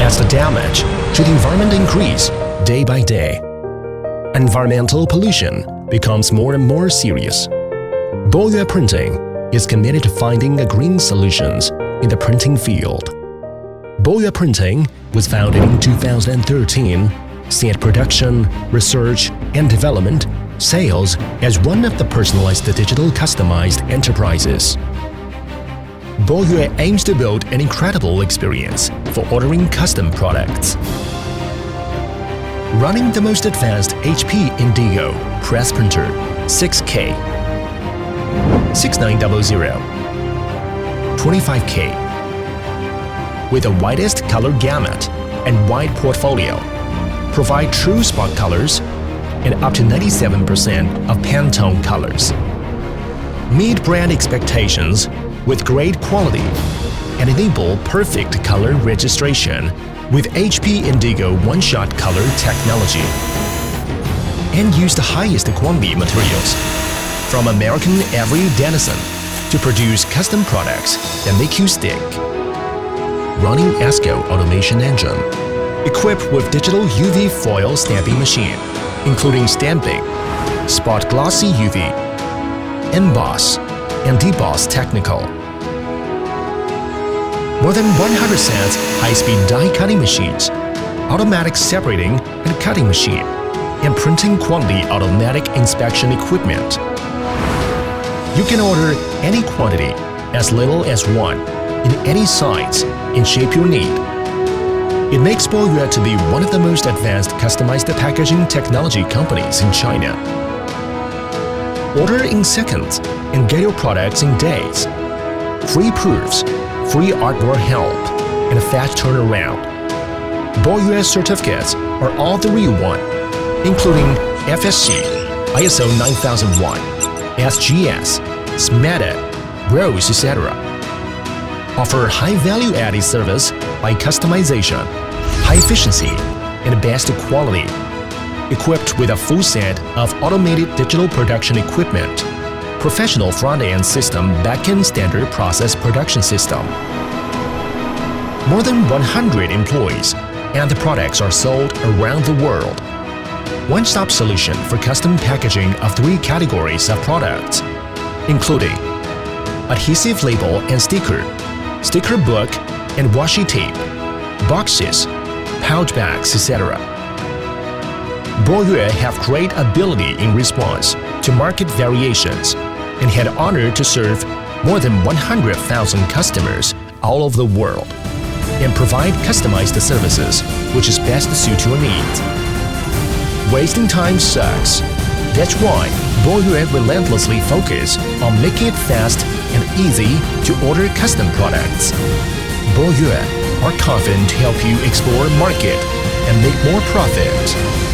as the damage to the environment increase day by day. Environmental pollution becomes more and more serious. Boyue Printing is committed to finding green solutions in the printing field. Boyue Printing was founded in 2013, seeing production, research, and development, sales as one of the personalized digital customized enterprises. Boyue aims to build an incredible experience for ordering custom products. Running the most advanced HP Indigo press printer 6K, 6900, 25K, with the widest color gamut and wide portfolio, provide true spot colors and up to 97% of Pantone colors. Meet brand expectations with great quality and enable perfect color registration with HP Indigo one-shot color technology. And use the highest quality materials from American every denizen to produce custom products that make you stick. Running ESCO automation engine, equipped with digital UV foil stamping machine, including stamping, spot glossy UV, emboss, and deboss technical. More than 100 sets high-speed die cutting machines, automatic separating and cutting machine, and printing quality automatic inspection equipment. You can order any quantity, as little as one, in any size, in shape you need. It makes Boyue to be one of the most advanced customized packaging technology companies in China. Order in seconds and get your products in days. Free proofs, free artwork help, and a fast turnaround. Boyue certificates are all the real one, including FSC, ISO 9001, SGS, SMETA, ROSE, etc. Offer high value-added service by customization, high efficiency, and best quality. Equipped with a full set of automated digital production equipment, professional front-end system back-end standard process production system. More than 100 employees, and the products are sold around the world. One-stop solution for custom packaging of 3 categories of products, including adhesive label and sticker, sticker book and washi tape, boxes, pouch bags, etc. Boyue have great ability in response to market variations and had honored to serve more than 100,000 customers all over the world and provide customized services which is best suit your needs. Wasting time sucks. That's why Boyue relentlessly focus on making it fast and easy to order custom products. Boyue are confident to help you explore market and make more profit.